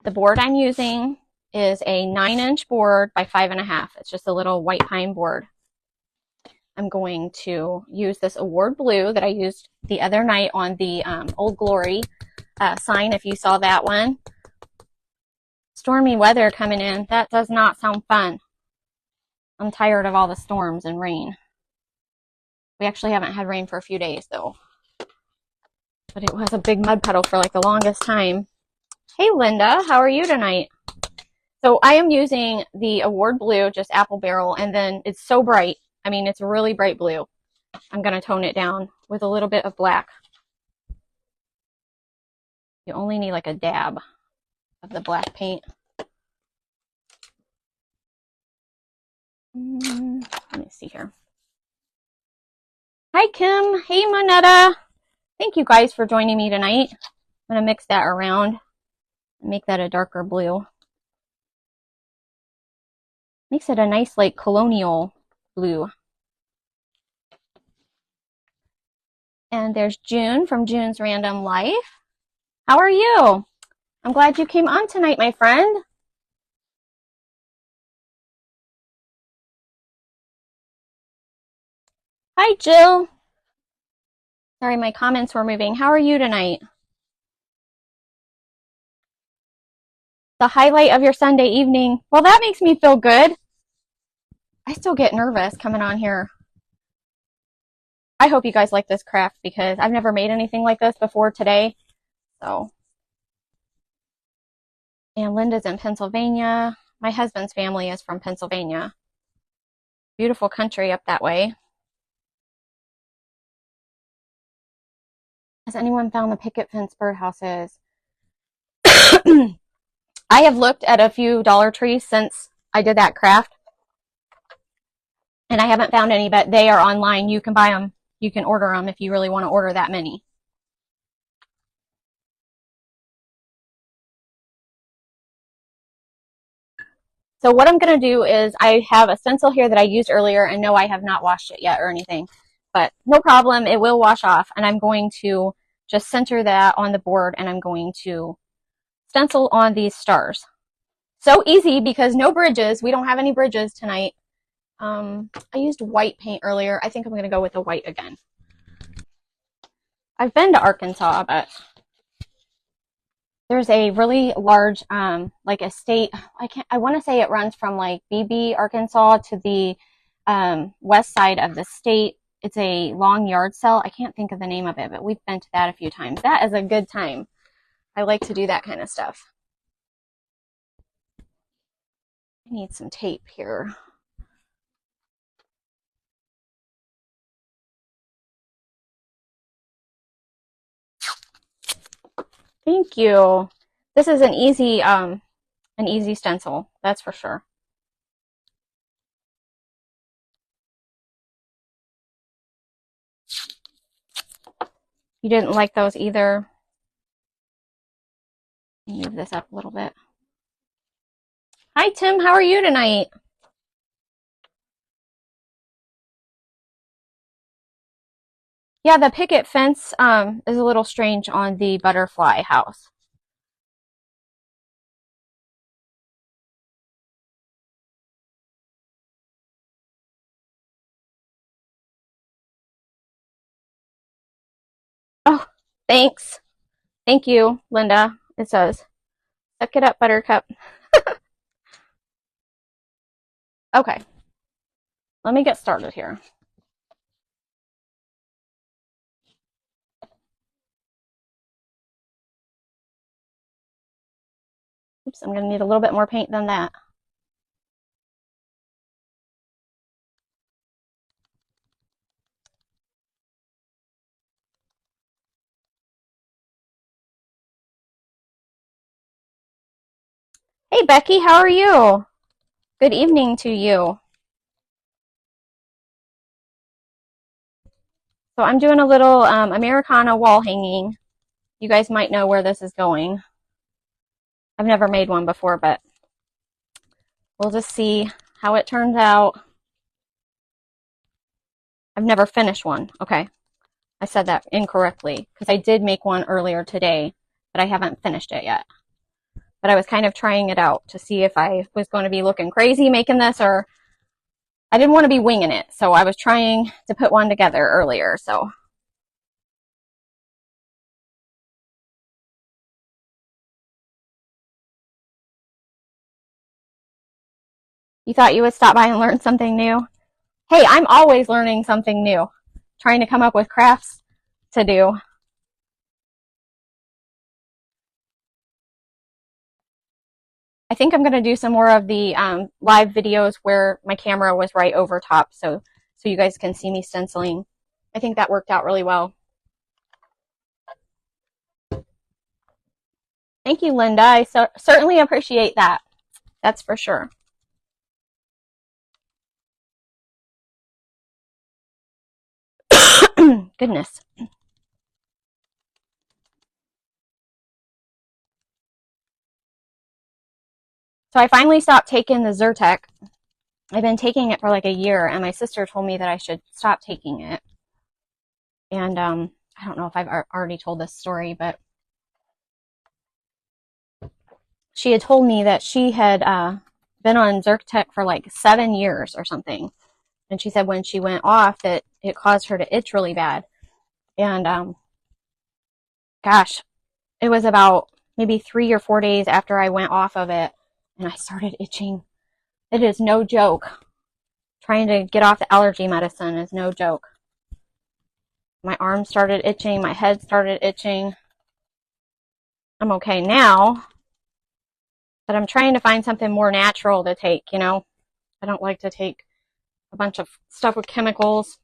The board I'm using is a 9-inch board by 5.5. It's just a little white pine board. I'm going to use this award blue that I used the other night on the Old Glory sign, if you saw that one. Stormy weather coming in. That does not sound fun. I'm tired of all the storms and rain. We actually haven't had rain for a few days, though. But it was a big mud puddle for like the longest time. Hey, Linda, how are you tonight? So I am using the Award Blue, just apple barrel, and then it's so bright. I mean, it's really bright blue. I'm going to tone it down with a little bit of black. You only need like a dab of the black paint. Let me see here. Hi, Kim. Hey, Monetta. Thank you guys for joining me tonight. I'm going to mix that around and make that a darker blue. Makes it a nice, like, colonial blue. And there's June from June's Random Life. How are you? I'm glad you came on tonight, my friend. Hi, Jill. Sorry, my comments were moving. How are you tonight? The highlight of your Sunday evening. Well, that makes me feel good. I still get nervous coming on here. I hope you guys like this craft because I've never made anything like this before today. So, and Linda's in Pennsylvania. My husband's family is from Pennsylvania. Beautiful country up that way. Has anyone found the picket fence birdhouses? I have looked at a few Dollar Trees since I did that craft, and I haven't found any, but they are online. You can buy them. You can order them if you really want to order that many. So what I'm going to do is I have a stencil here that I used earlier, and no, I have not washed it yet or anything, but no problem. It will wash off, and I'm going to just center that on the board, and I'm going to stencil on these stars. So easy because no bridges. We don't have any bridges tonight. I used white paint earlier. I think I'm going to go with the white again. I've been to Arkansas, but there's a really large, like estate. I want to say it runs from like Beebe, Arkansas to the west side of the state. It's a long yard sale. I can't think of the name of it, but we've been to that a few times. That is a good time. I like to do that kind of stuff. I need some tape here. Thank you. This is an easy stencil, that's for sure. You didn't like those either. Move this up a little bit. Hi, Tim. How are you tonight? Yeah, the picket fence is a little strange on the butterfly house. Oh, thanks. Thank you, Linda. It says, suck it up, Buttercup. Okay, let me get started here. Oops, I'm going to need a little bit more paint than that. Hey, Becky, how are you? Good evening to you. So I'm doing a little Americana wall hanging. You guys might know where this is going. I've never made one before, but we'll just see how it turns out. I've never finished one. Okay, I said that incorrectly because I did make one earlier today, but I haven't finished it yet. but I was kind of trying it out to see if I was going to be looking crazy making this, or I didn't want to be winging it. So I was trying to put one together earlier. So you thought you would stop by and learn something new? Hey, I'm always learning something new, trying to come up with crafts to do. I think I'm going to do some more of the live videos where my camera was right over top, so you guys can see me stenciling. I think that worked out really well. Thank you, Linda. I certainly appreciate that. That's for sure. Goodness. So I finally stopped taking the Zyrtec. I've been taking it for like a year, and my sister told me that I should stop taking it. And I don't know if I've already told this story, but she had told me that she had been on Zyrtec for like 7 years or something. And she said when she went off that it caused her to itch really bad. And gosh, it was about maybe 3 or 4 days after I went off of it, and I started itching. It is no joke. Trying to get off the allergy medicine is no joke. My arms started itching. My head started itching. I'm okay now, but I'm trying to find something more natural to take, you know? I don't like to take a bunch of stuff with chemicals.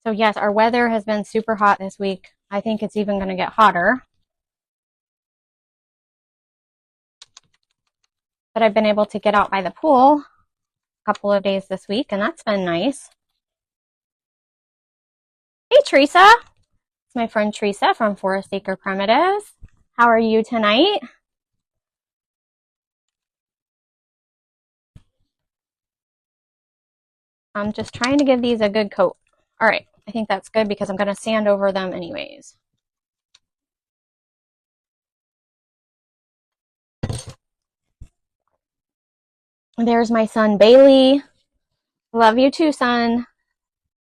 So yes, our weather has been super hot this week. I think it's even going to get hotter. But I've been able to get out by the pool a couple of days this week, and that's been nice. Hey, Teresa. It's my friend Teresa from Forest Acre Primitives. How are you tonight? I'm just trying to give these a good coat. All right, I think that's good because I'm going to sand over them anyways. There's my son, Bailey. Love you too, son.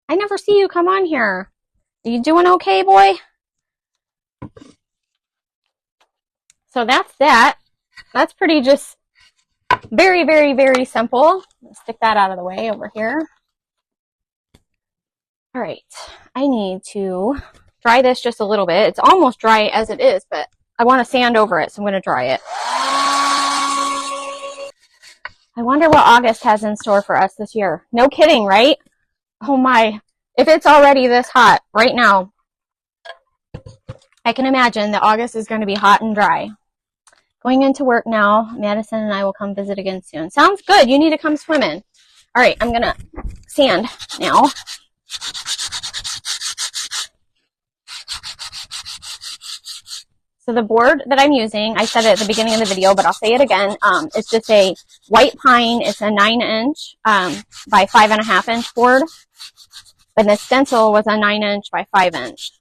I never see you come on here. Are you doing okay, boy? So that's that. That's pretty just very, very, very simple. Let's stick that out of the way over here. All right, I need to dry this just a little bit. It's almost dry as it is, but I want to sand over it, so I'm going to dry it. I wonder what August has in store for us this year. No kidding, right? Oh my. If it's already this hot right now, I can imagine that August is going to be hot and dry. Going into work now. Madison and I will come visit again soon. Sounds good. You need to come swimming. All right, I'm going to sand now. So the board that I'm using, I said it at the beginning of the video, but I'll say it again. It's just a white pine. It's a 9-inch by 5.5-inch board. And the stencil was a 9-inch by 5-inch.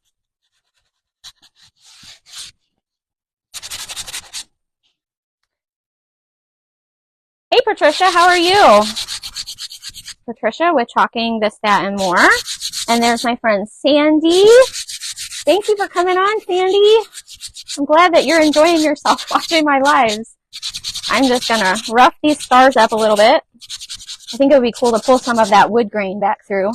Hey, Patricia, how are you? Patricia with Chalking This, That, and More. And there's my friend Sandy. Thank you for coming on, Sandy. I'm glad that you're enjoying yourself watching my lives. I'm just going to rough these stars up a little bit. I think it would be cool to pull some of that wood grain back through.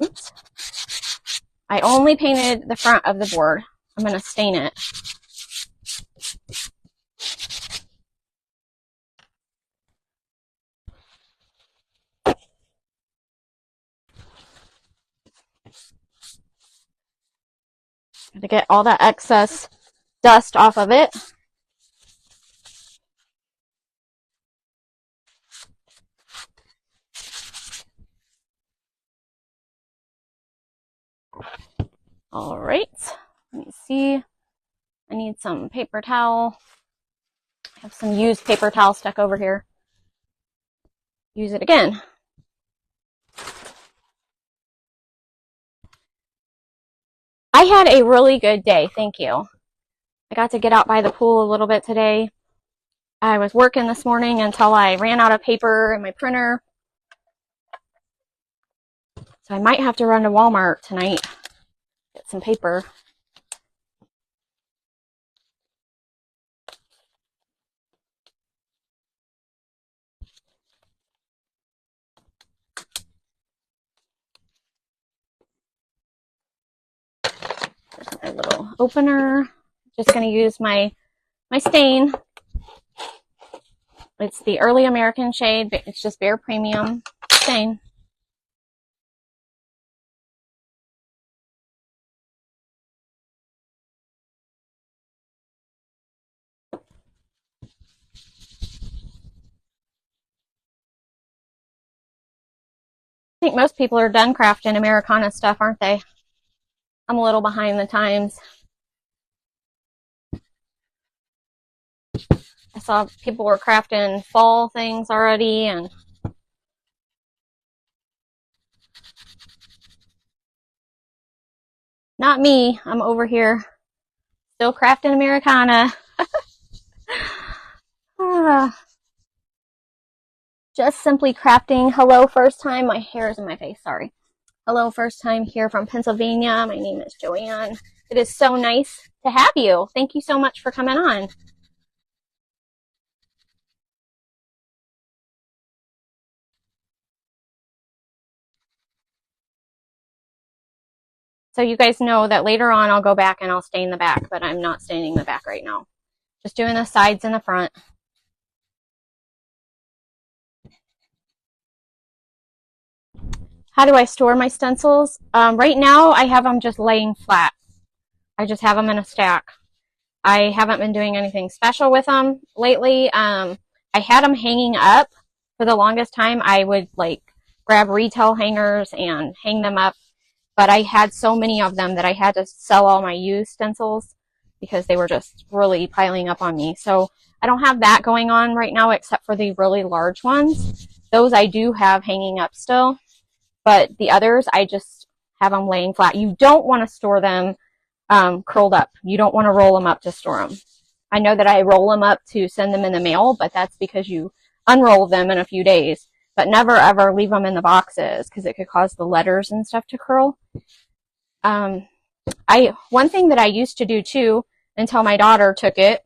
Oops. I only painted the front of the board. I'm going to stain it. To get all that excess dust off of it. All right, let me see. I need some paper towel. I have some used paper towel stuck over here. Use it again. I had a really good day, thank you. I got to get out by the pool a little bit today. I was working this morning until I ran out of paper in my printer. So I might have to run to Walmart tonight, get some paper. There's my little opener. Just going to use my stain. It's the Early American shade, but it's just bare premium stain. I think most people are done crafting Americana stuff, aren't they? I'm a little behind the times. I saw people were crafting fall things already, and not me. I'm over here still crafting Americana. Just simply crafting. Hello, first time. My hair is in my face, sorry. Hello, first time here from Pennsylvania. My name is Joanne. It is so nice to have you. Thank you so much for coming on. So you guys know that later on I'll go back and I'll stain the back, but I'm not staining the back right now. Just doing the sides and the front. How do I store my stencils? Right now I have them just laying flat. I just have them in a stack. I haven't been doing anything special with them lately. I had them hanging up for the longest time. I would like grab retail hangers and hang them up, but I had so many of them that I had to sell all my used stencils because they were just really piling up on me. So I don't have that going on right now except for the really large ones. Those I do have hanging up still, but the others I just have them laying flat. You don't want to store them curled up. You don't want to roll them up to store them. I know that I roll them up to send them in the mail, but that's because you unroll them in a few days. But never ever leave them in the boxes because it could cause the letters and stuff to curl. One thing that I used to do too, until my daughter took it,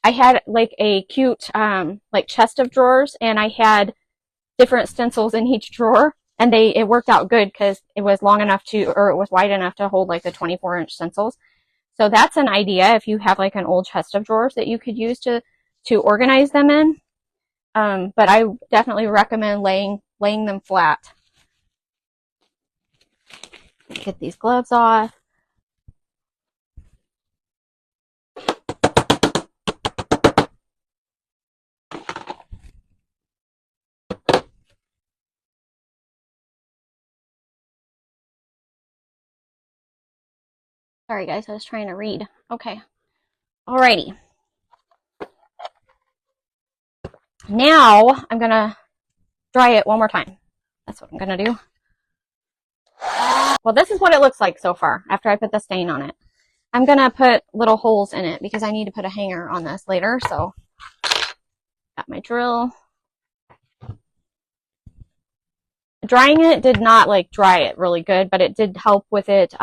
I had like a cute like chest of drawers, and I had different stencils in each drawer, and it worked out good because it was long enough to, or it was wide enough to hold like the 24-inch stencils. So that's an idea if you have like an old chest of drawers that you could use to organize them in. But I definitely recommend laying them flat. Get these gloves off. Sorry guys, I was trying to read. Okay. Alrighty. Now I'm gonna dry it one more time. That's what I'm gonna do. Well, this is what it looks like so far after I put the stain on it. I'm gonna put little holes in it because I need to put a hanger on this later. So got my drill. Drying it did not like dry it really good, but it did help with it.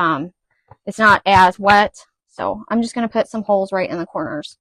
It's not as wet. So I'm just gonna put some holes right in the corners.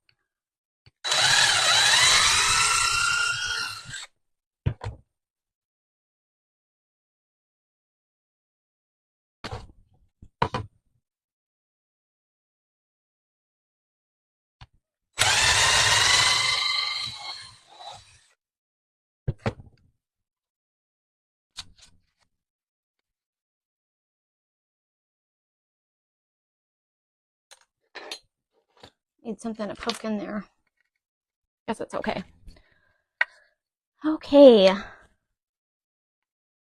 Need something to poke in there. Guess it's okay. Okay.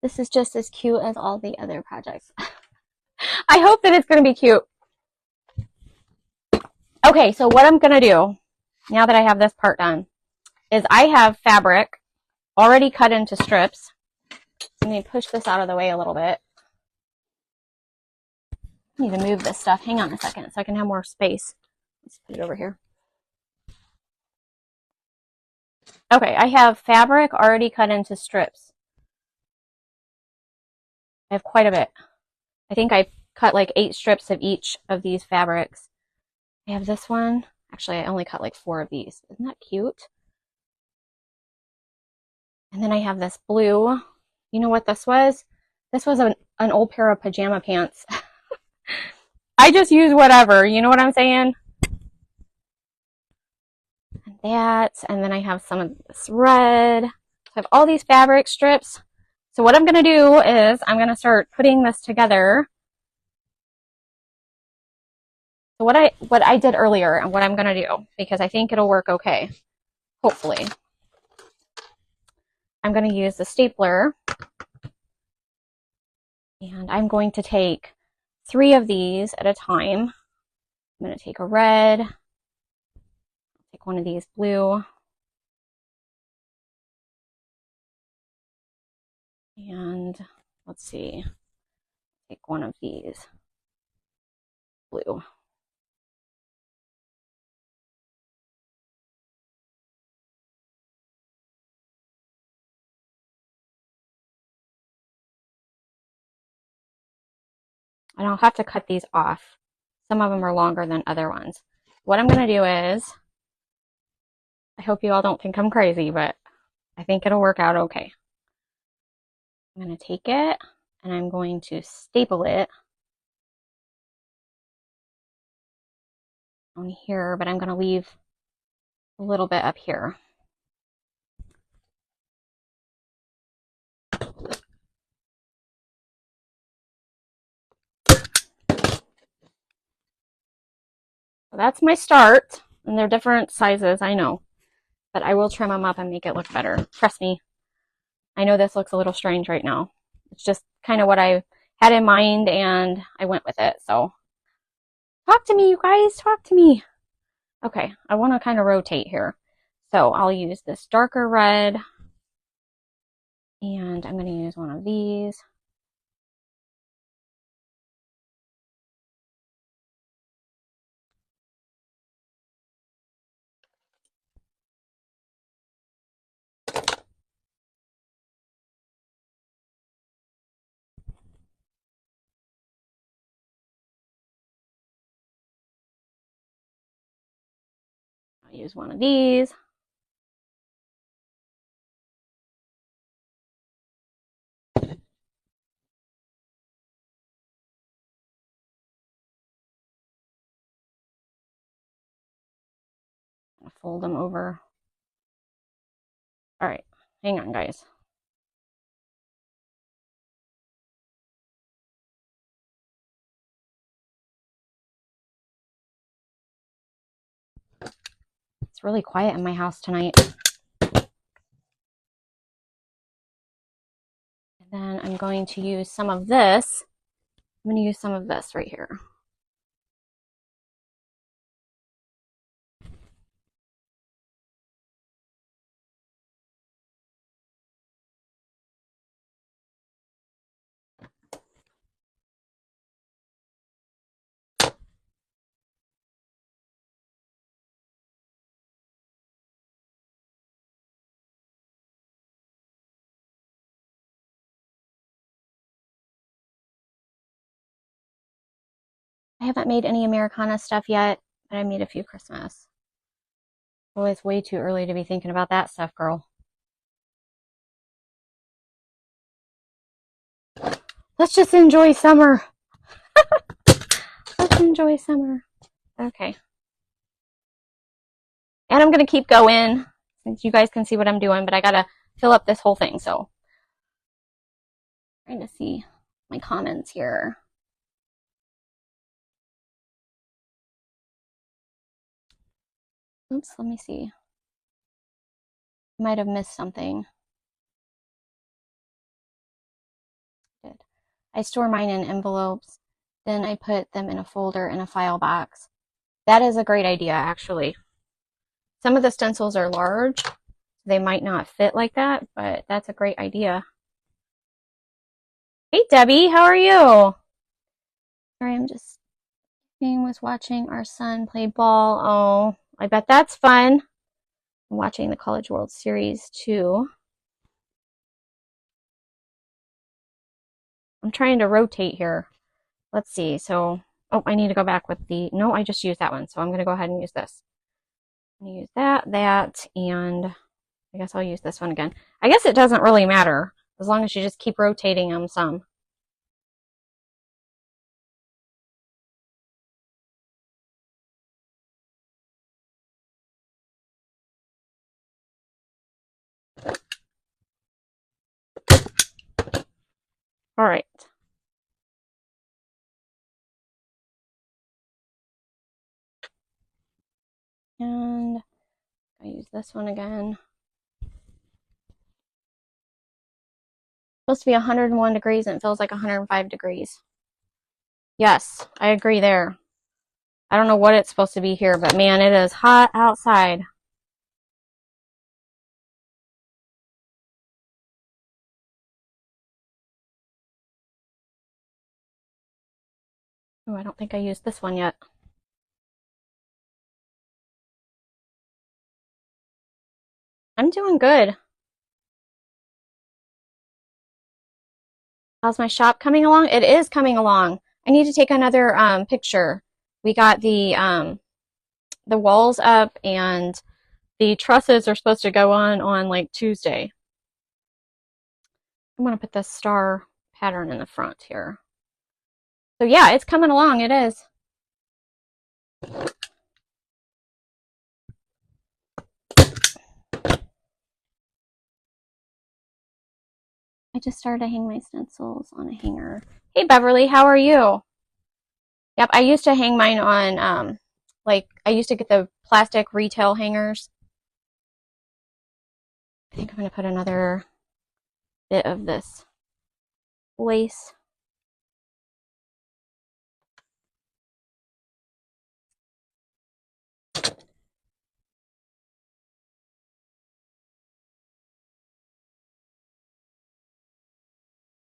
This is just as cute as all the other projects. I hope that it's going to be cute. Okay, so what I'm going to do, now that I have this part done, is I have fabric already cut into strips. Let me push this out of the way a little bit. I need to move this stuff. Hang on a second so I can have more space. Let's put it over here. Okay, I have fabric already cut into strips. I have quite a bit. I think I cut like 8 strips of each of these fabrics. I have this one. Actually, I only cut like 4 of these. Isn't that cute? And then I have this blue. You know what this was? This was an old pair of pajama pants. I just use whatever. You know what I'm saying? And that. And then I have some of this red. I have all these fabric strips. So what I'm going to do is I'm going to start putting this together. So what I did earlier and what I'm going to do, because I think it'll work okay, hopefully. I'm going to use the stapler, and I'm going to take 3 of these at a time. I'm going to take a red, take one of these blue, and let's see, take one of these blue. And I'll have to cut these off. Some of them are longer than other ones. What I'm going to do is, I hope you all don't think I'm crazy, but I think it'll work out okay. I'm going to take it and I'm going to staple it on here, but I'm going to leave a little bit up here. So that's my start, and they're different sizes, I know, but I will trim them up and make it look better. Trust me. I know this looks a little strange right now. It's just kind of what I had in mind, and I went with it. So talk to me, you guys. Talk to me. Okay, I want to kind of rotate here. So I'll use this darker red, and I'm going to use one of these. I'll use one of these. I'll fold them over. All right, hang on, guys. It's really quiet in my house tonight. And then I'm going to use some of this. I'm going to use some of this right here. I haven't made any Americana stuff yet, but I made a few Christmas. Oh, it's way too early to be thinking about that stuff, girl. Let's just enjoy summer. Let's enjoy summer. Okay. And I'm going to keep going since you guys can see what I'm doing, but I got to fill up this whole thing. So, trying to see my comments here. Oops, let me see. Might have missed something. Good. I store mine in envelopes. Then I put them in a folder in a file box. That is a great idea, actually. Some of the stencils are large. They might not fit like that, but that's a great idea. Hey, Debbie, how are you? Sorry, I'm just was watching our son play ball. Oh, I bet that's fun. I'm watching the College World Series too. I'm trying to rotate here. Let's see. So, oh, I need to go back with the, no, I just used that one. So I'm going to go ahead and use this. I'm going to use that, and I guess I'll use this one again. I guess it doesn't really matter as long as you just keep rotating them some. All right. And I use this one again. It's supposed to be 101 degrees and it feels like 105 degrees. Yes, I agree there. I don't know what it's supposed to be here, but man, it is hot outside. Oh, I don't think I used this one yet. I'm doing good. How's my shop coming along? It is coming along. I need to take another picture. We got the walls up and the trusses are supposed to go on like Tuesday. I'm going to put this star pattern in the front here. So yeah, it's coming along. It is. I just started to hang my stencils on a hanger. Hey Beverly, how are you? Yep, I used to hang mine on like I used to get the plastic retail hangers. I think I'm going to put another bit of this lace.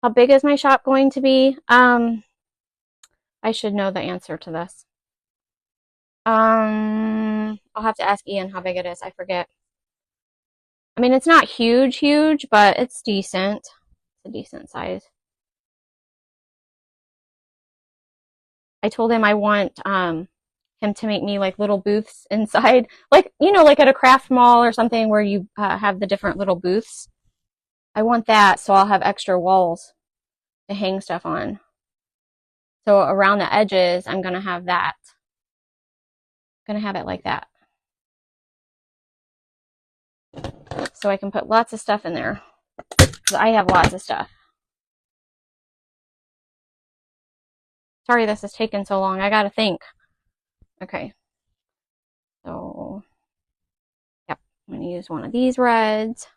How big is my shop going to be? I should know the answer to this. I'll have to ask Ian how big it is. I forget. I mean, it's not huge, huge, but it's decent. It's a decent size. I told him I want him to make me like little booths inside, like like at a craft mall or something where you have the different little booths. I want that, so I'll have extra walls to hang stuff on. So around the edges, I'm gonna have that. I'm gonna have it like that, so I can put lots of stuff in there. Because I have lots of stuff. Sorry this is taking so long. I gotta think. Okay. So, yep. I'm gonna use one of these reds.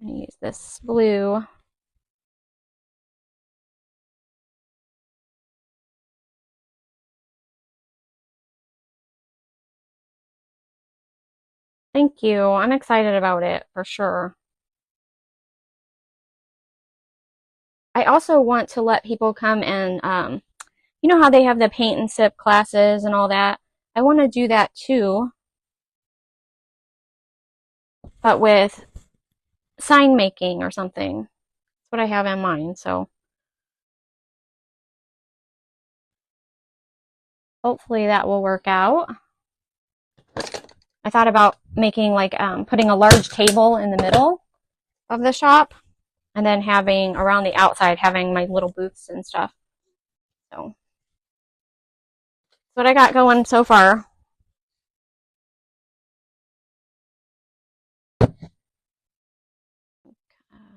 I'm gonna use this blue. Thank you. I'm excited about it for sure. I also want to let people come and, you know how they have the paint and sip classes and all that? I want to do that too, but with sign making or something. That's what I have in mind. So hopefully that will work out. I thought about making like putting a large table in the middle of the shop and then having around the outside having my little booths and stuff. So that's what I got going so far.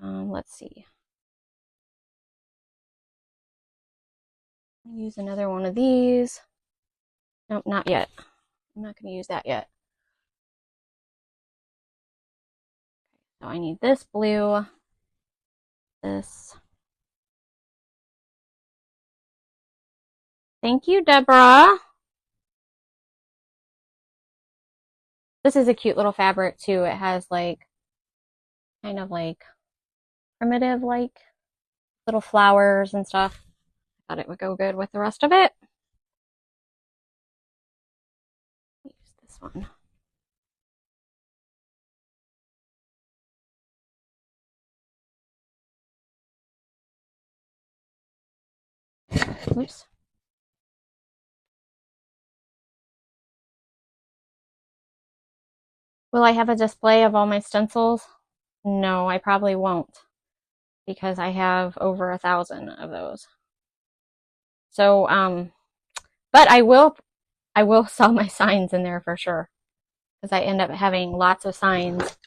Let's see. Use another one of these. Nope, not yet. I'm not going to use that yet. So I need this blue, this, Thank you, Deborah. This is a cute little fabric too. It has like kind of like primitive like little flowers and stuff. I thought it would go good with the rest of it. Use this one. Oops. Will I have a display of all my stencils? No, I probably won't because I have over 1,000 of those. So, but I will sell my signs in there for sure because I end up having lots of signs.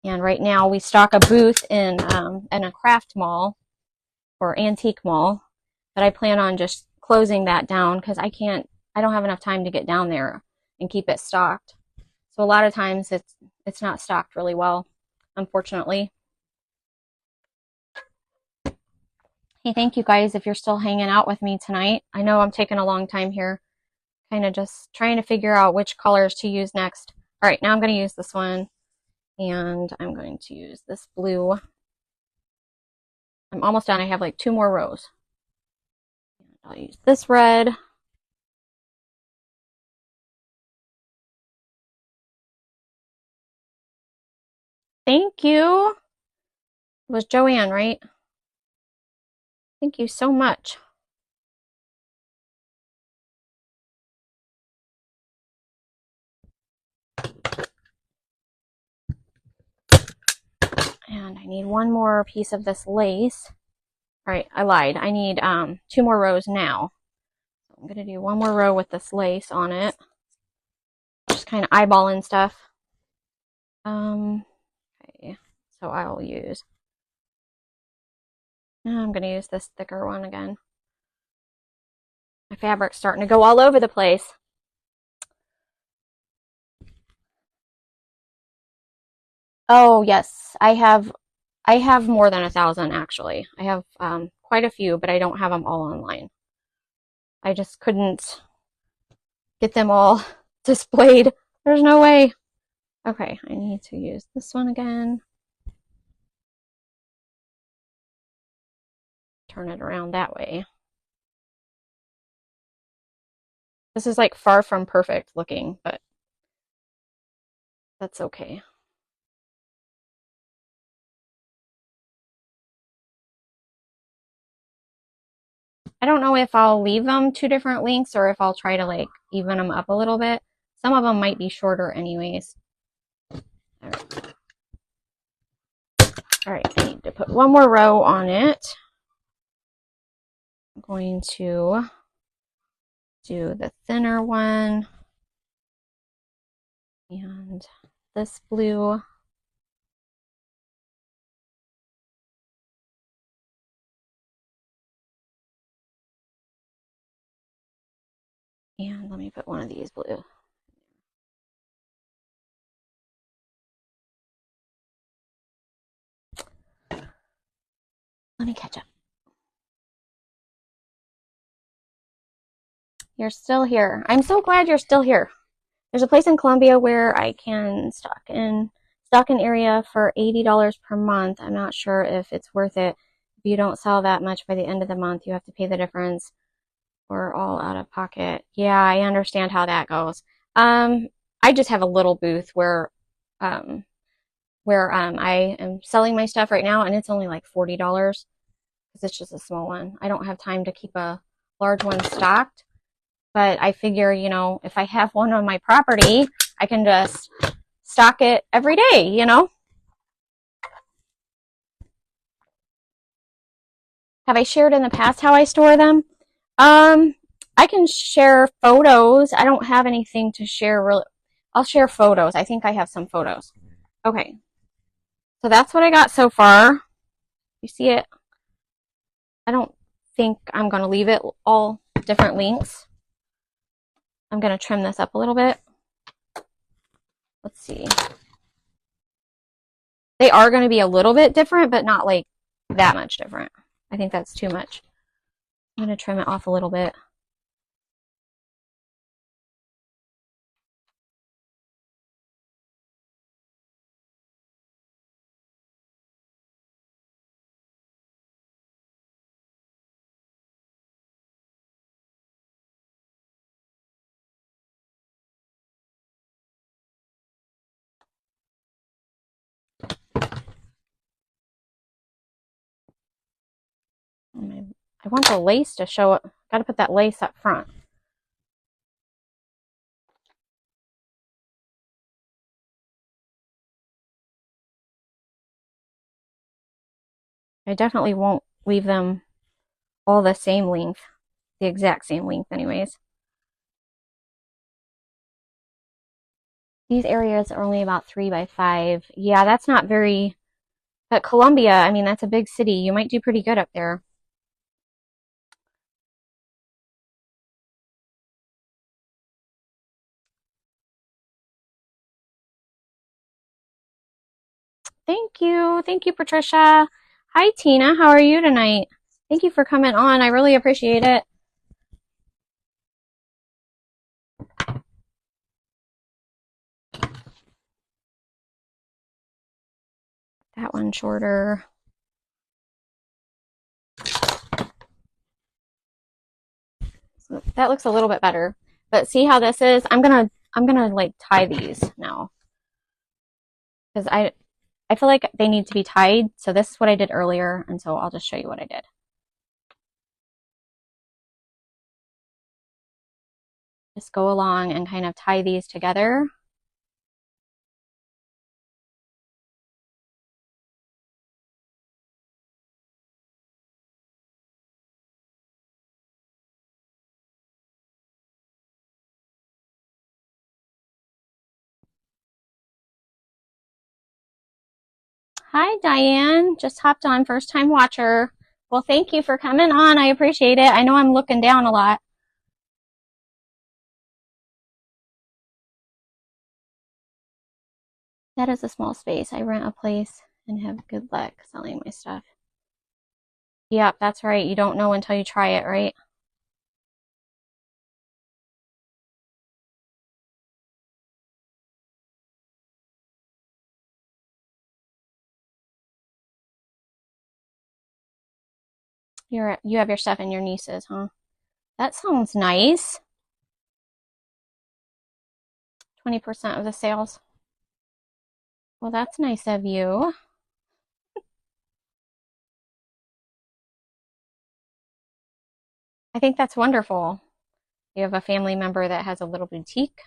And right now we stock a booth in a craft mall or antique mall, but I plan on just closing that down because I don't have enough time to get down there and keep it stocked. So a lot of times it's not stocked really well, unfortunately. Hey, thank you guys if you're still hanging out with me tonight. I know I'm taking a long time here, kind of just trying to figure out which colors to use next. All right, now I'm going to use this one, and I'm going to use this blue. I'm almost done. I have like 2 more rows. I'll use this red. Thank you. It was Joanne, right? Thank you so much. And I need 1 more piece of this lace. All right, I lied. I need 2 more rows now. So I'm going to do 1 more row with this lace on it. Just kind of eyeballing stuff. Okay, so I'll use, I'm going to use this thicker one again. My fabric's starting to go all over the place. Oh, yes, I have more than 1,000 actually. I have quite a few, but I don't have them all online. I just couldn't get them all displayed. There's no way. Okay, I need to use this one again. Turn it around that way. This is like far from perfect looking, but that's okay. I don't know if I'll leave them 2 different lengths or if I'll try to like even them up a little bit. Some of them might be shorter anyways. All right. All right, I need to put 1 more row on it. I'm going to do the thinner one and this blue. And let me put one of these blue. Let me catch up. You're still here. I'm so glad you're still here. There's a place in Columbia where I can stock an area for $80 per month. I'm not sure if it's worth it. If you don't sell that much by the end of the month, you have to pay the difference. We're all out of pocket. Yeah, I understand how that goes. I just have a little booth where I am selling my stuff right now, and it's only like $40 because it's just a small one. I don't have time to keep a large one stocked. But I figure, you know, if I have one on my property, I can just stock it every day, you know? Have I shared in the past how I store them? I can share photos. I don't have anything to share really. I'll share photos. I think I have some photos. Okay. So that's what I got so far. You see it? I don't think I'm going to leave it all different lengths. I'm going to trim this up a little bit. Let's see. They are going to be a little bit different, but not like that much different. I think that's too much. I'm going to trim it off a little bit. I want the lace to show up. Got to put that lace up front. I definitely won't leave them all the same length, the exact same length anyways. These areas are only about 3 by 5. Yeah, that's not very, but Columbia, I mean, that's a big city. You might do pretty good up there. Thank you. Thank you, Patricia. Hi, Tina. How are you tonight? Thank you for coming on. I really appreciate it. That one shorter. So that looks a little bit better. But see how this is? I'm gonna like tie these now. Because I feel like they need to be tied. So this is what I did earlier, and so I'll just show you what I did. Just go along and kind of tie these together. Hi, Diane. Just hopped on, first time watcher. Well, thank you for coming on. I appreciate it. I know I'm looking down a lot. That is a small space. I rent a place and have good luck selling my stuff. Yep, that's right. You don't know until you try it, right? You have your stuff in your niece's, huh? That sounds nice. 20% of the sales. Well, that's nice of you. I think that's wonderful. You have a family member that has a little boutique.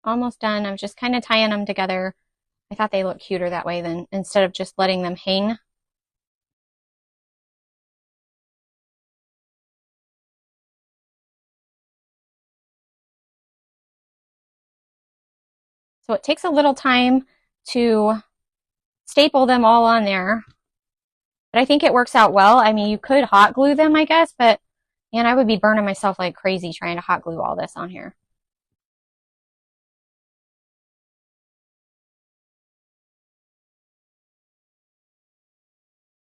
Almost done. I was just kind of tying them together. I thought they looked cuter that way than instead of just letting them hang. So it takes a little time to staple them all on there. But I think it works out well. I mean, you could hot glue them, I guess, but man, I would be burning myself like crazy trying to hot glue all this on here.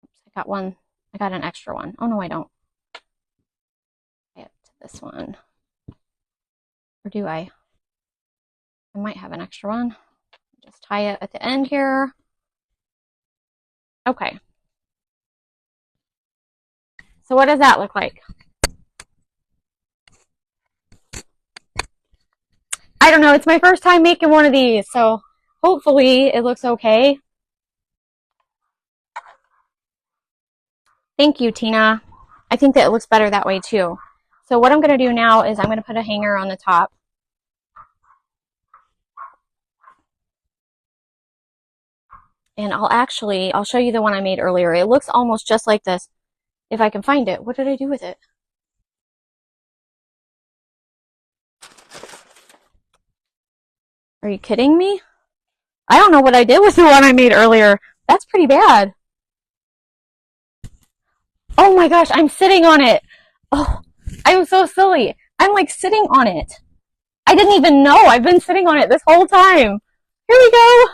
Oops, I got one. I got an extra one. Oh no, I don't. Tie it to this one. Or do I? I might have an extra one. Just tie it at the end here. Okay. So what does that look like? I don't know. It's my first time making one of these, so hopefully it looks okay. Thank you, Tina. I think that it looks better that way too. So what I'm going to do now is I'm going to put a hanger on the top. And I'll show you the one I made earlier. It looks almost just like this. If I can find it. What did I do with it? Are you kidding me? I don't know what I did with the one I made earlier. That's pretty bad. Oh my gosh, I'm sitting on it. Oh, I'm so silly. I'm like sitting on it. I didn't even know. I've been sitting on it this whole time. Here we go.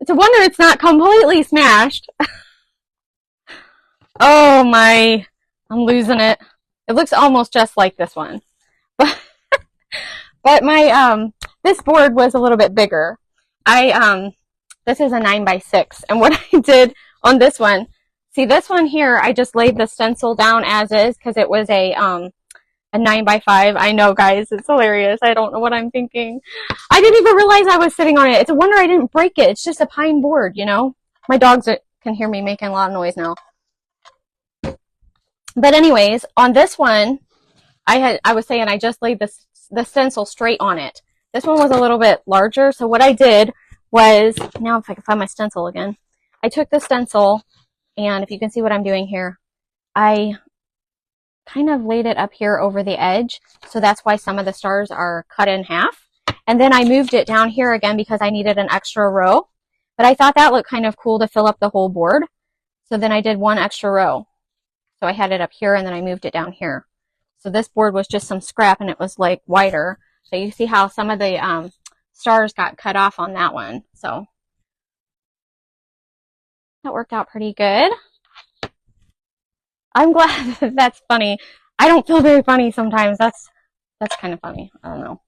It's a wonder it's not completely smashed. Oh my, I'm losing it. It looks almost just like this one. But my, this board was a little bit bigger. This is a 9x6. And what I did on this one, see this one here, I just laid the stencil down as is because it was a A 9x5. I know, guys. It's hilarious. I don't know what I'm thinking. I didn't even realize I was sitting on it. It's a wonder I didn't break it. It's just a pine board, you know? My dogs can hear me making a lot of noise now. But anyways, on this one, I was saying I just laid the stencil straight on it. This one was a little bit larger, so what I did was, now if I can find my stencil again, I took the stencil, and if you can see what I'm doing here, I kind of laid it up here over the edge, so that's why some of the stars are cut in half. And then I moved it down here again because I needed an extra row, but I thought that looked kind of cool to fill up the whole board. So then I did one extra row. So I had it up here and then I moved it down here. So this board was just some scrap and it was like wider. So you see how some of the stars got cut off on that one. So that worked out pretty good. I'm glad. That's funny. I don't feel very funny sometimes. That's kind of funny. I don't know.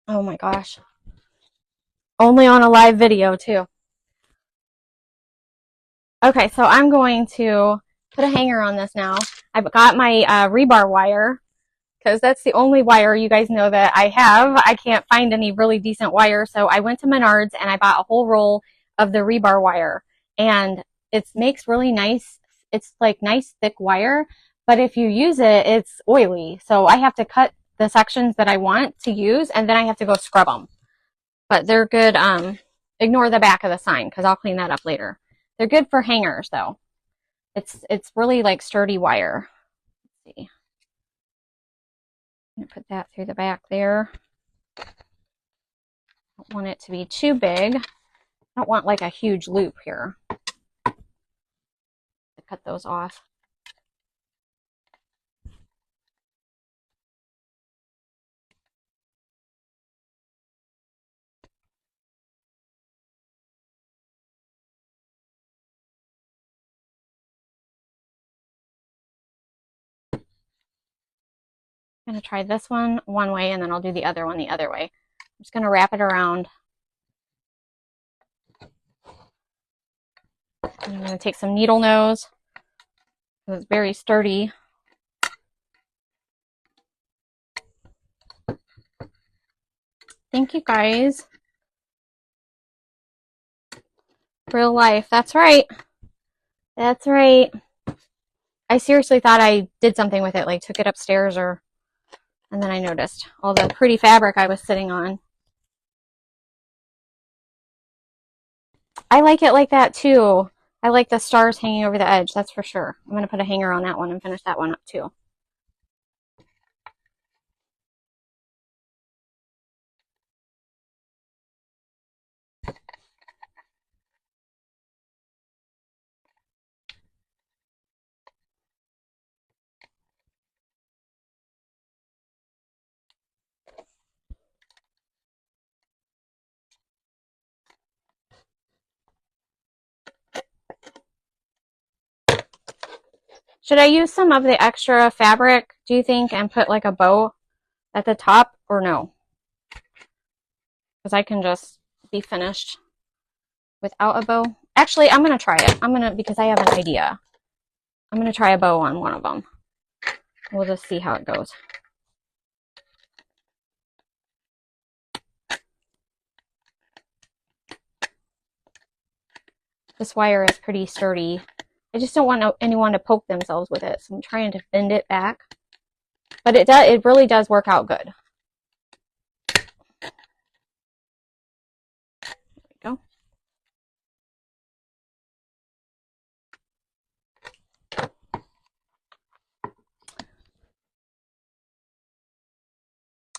Oh my gosh. Only on a live video too. Okay, so I'm going to put a hanger on this now. I've got my rebar wire because that's the only wire you guys know that I have. I can't find any really decent wire, so I went to Menards and I bought a whole roll of the rebar wire. And it makes really nice, it's like nice thick wire, but if you use it, it's oily. So I have to cut the sections that I want to use and then I have to go scrub them. But they're good. Ignore the back of the sign because I'll clean that up later. They're good for hangers though. It's really like sturdy wire. Let's see. I'm going to put that through the back there. Don't want it to be too big. I don't want like a huge loop here. Cut those off. I'm going to try this one way and then I'll do the other one the other way. I'm just going to wrap it around. And I'm going to take some needle nose. It's very sturdy. Thank you guys. Real life. That's right. That's right. I seriously thought I did something with it, like took it upstairs and then I noticed all the pretty fabric I was sitting on. I like it like that too. I like the stars hanging over the edge, that's for sure. I'm going to put a hanger on that one and finish that one up too. Should I use some of the extra fabric, do you think, and put like a bow at the top or no? Because I can just be finished without a bow. Actually, I'm going to try it. Because I have an idea. I'm going to try a bow on one of them. We'll just see how it goes. This wire is pretty sturdy. I just don't want anyone to poke themselves with it, so I'm trying to bend it back. But it really does work out good. There we go.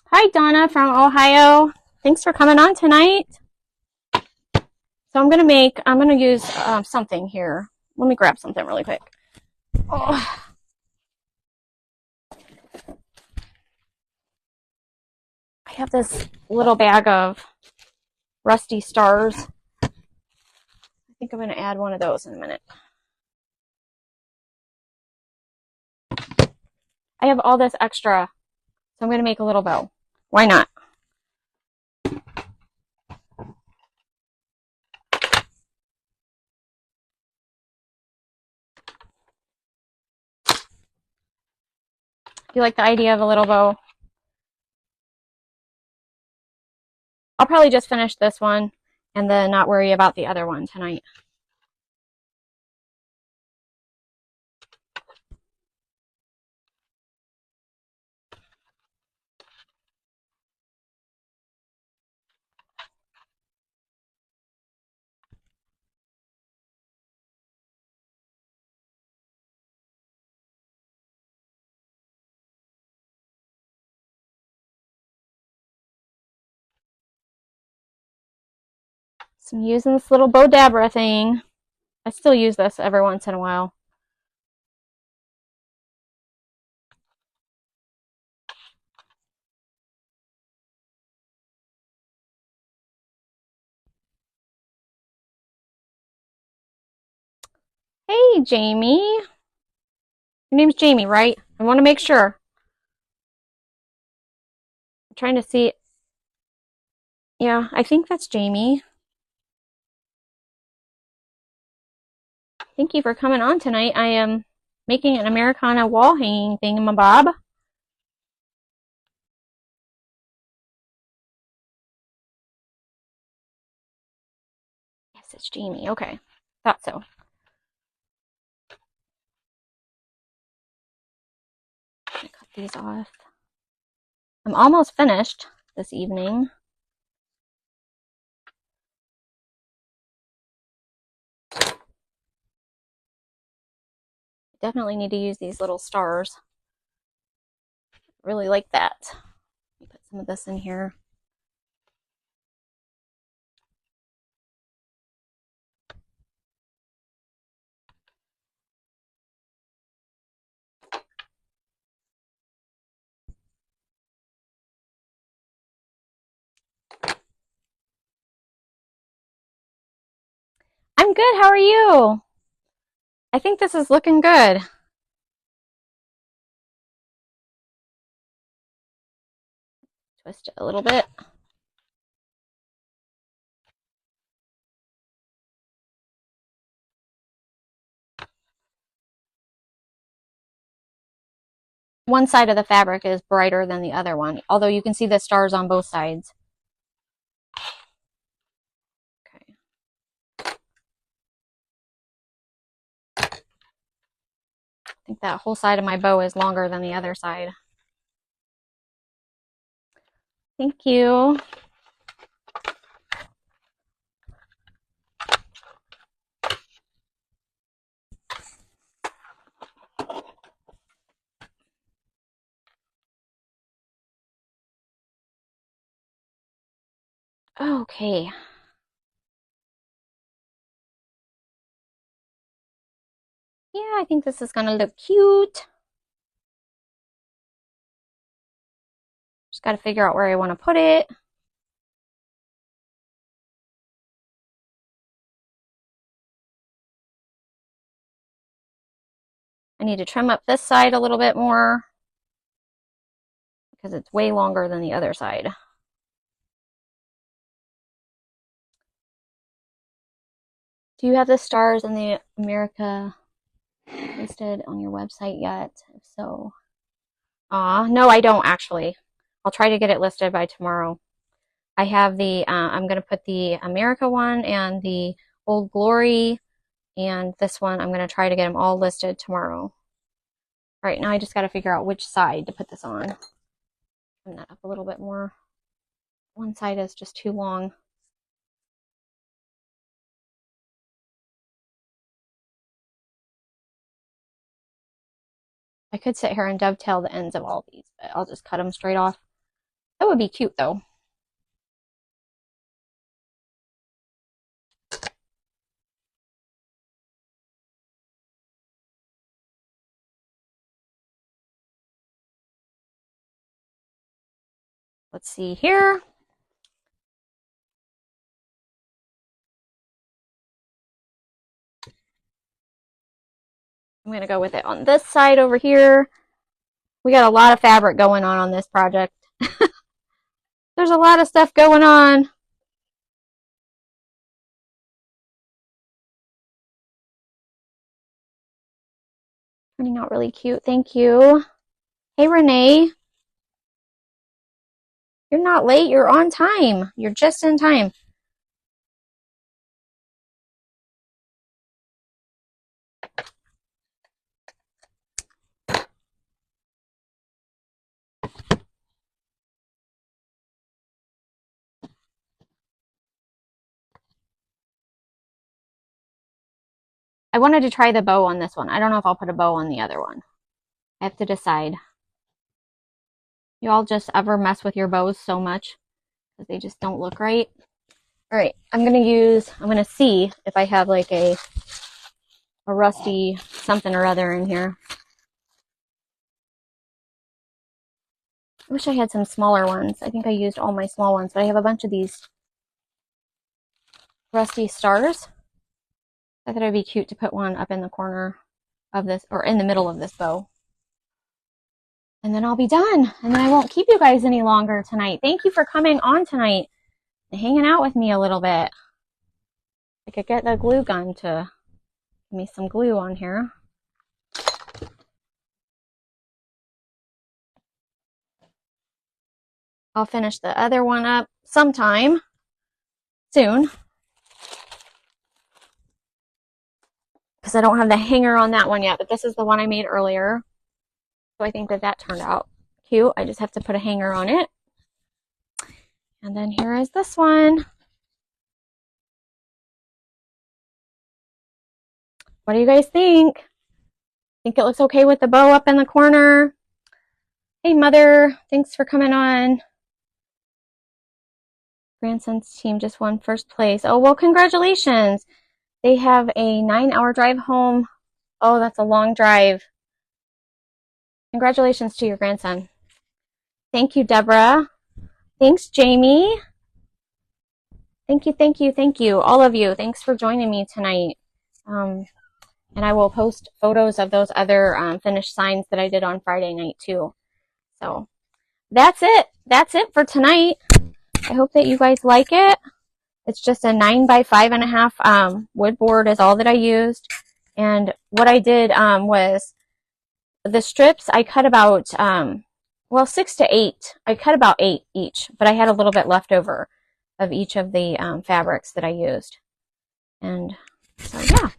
Hi, Donna from Ohio. Thanks for coming on tonight. So I'm going to use something here. Let me grab something really quick. Oh. I have this little bag of rusty stars. I think I'm going to add one of those in a minute. I have all this extra, so I'm going to make a little bow. Why not? you like the idea of a little bow? I'll probably just finish this one and then not worry about the other one tonight. So I'm using this little Bow Dabra thing. I still use this every once in a while. Hey, Jamie. Your name's Jamie, right? I want to make sure. I'm trying to see. Yeah, I think that's Jamie. Thank you for coming on tonight. I am making an Americana wall hanging thingamabob. Yes, it's Jamie. Okay, thought so. I'm gonna cut these off. I'm almost finished this evening. Definitely need to use these little stars. Really like that. Let me put some of this in here. I'm good. How are you? I think this is looking good. Twist it a little bit. One side of the fabric is brighter than the other one, although you can see the stars on both sides. Okay. I think that whole side of my bow is longer than the other side. Thank you. Okay. Yeah, I think this is gonna look cute. Just got to figure out where I want to put it. I need to trim up this side a little bit more because it's way longer than the other side. Do you have the stars in the America listed on your website yet? If so, no, I don't actually. I'll try to get it listed by tomorrow. I have the, I'm going to put the America one and the Old Glory and this one. I'm going to try to get them all listed tomorrow. All right, now I just got to figure out which side to put this on. Trim that up a little bit more. One side is just too long. I could sit here and dovetail the ends of all these, but I'll just cut them straight off. That would be cute though. Let's see here. I'm going to go with it on this side over here. We got a lot of fabric going on this project. There's a lot of stuff going on. Turning out really cute. Thank you. Hey, Renee. You're not late. You're on time. You're just in time. I wanted to try the bow on this one. I don't know if I'll put a bow on the other one. I have to decide. You all just ever mess with your bows so much because they just don't look right. All right, I'm gonna see if I have like a rusty something or other in here. I wish I had some smaller ones. I think I used all my small ones, but I have a bunch of these rusty stars. I thought it'd be cute to put one up in the corner of this, or in the middle of this bow. And then I'll be done. And then I won't keep you guys any longer tonight. Thank you for coming on tonight and hanging out with me a little bit. I could get the glue gun to give me some glue on here. I'll finish the other one up sometime soon, because I don't have the hanger on that one yet, but this is the one I made earlier. So I think that turned out cute. I just have to put a hanger on it. And then here is this one. What do you guys think? Think it looks okay with the bow up in the corner? Hey, Mother. Thanks for coming on. Grandson's team just won first place. Oh, well, congratulations. They have a 9-hour drive home. Oh, that's a long drive. Congratulations to your grandson. Thank you, Deborah. Thanks, Jamie. Thank you, thank you, thank you. All of you. Thanks for joining me tonight. And I will post photos of those other finished signs that I did on Friday night, too. So that's it. That's it for tonight. I hope that you guys like it. It's just a 9 by 5.5 wood board is all that I used. And what I did was the strips, I cut about, 6 to 8. I cut about 8 each, but I had a little bit left over of each of the fabrics that I used. And so, yeah.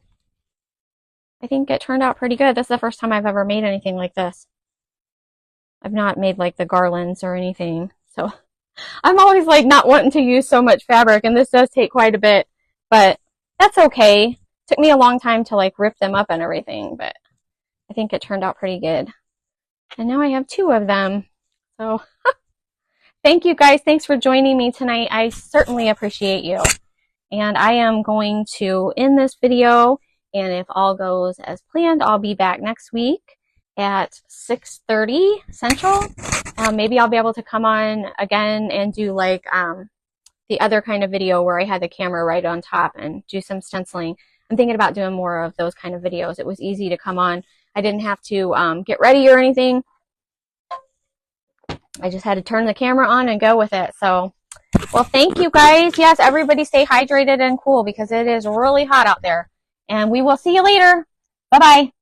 I think it turned out pretty good. This is the first time I've ever made anything like this. I've not made like the garlands or anything. So I'm always like not wanting to use so much fabric, and this does take quite a bit, but that's okay. It took me a long time to like rip them up and everything, but I think it turned out pretty good. And now I have 2 of them. So thank you guys. Thanks for joining me tonight. I certainly appreciate you. And I am going to end this video, and if all goes as planned, I'll be back next week at 6:30 Central. Maybe I'll be able to come on again and do like the other kind of video where I had the camera right on top and do some stenciling. I'm thinking about doing more of those kind of videos. It was easy to come on. I didn't have to get ready or anything. I just had to turn the camera on and go with it. So, well, thank you guys. Yes, everybody stay hydrated and cool because it is really hot out there. And we will see you later. Bye-bye.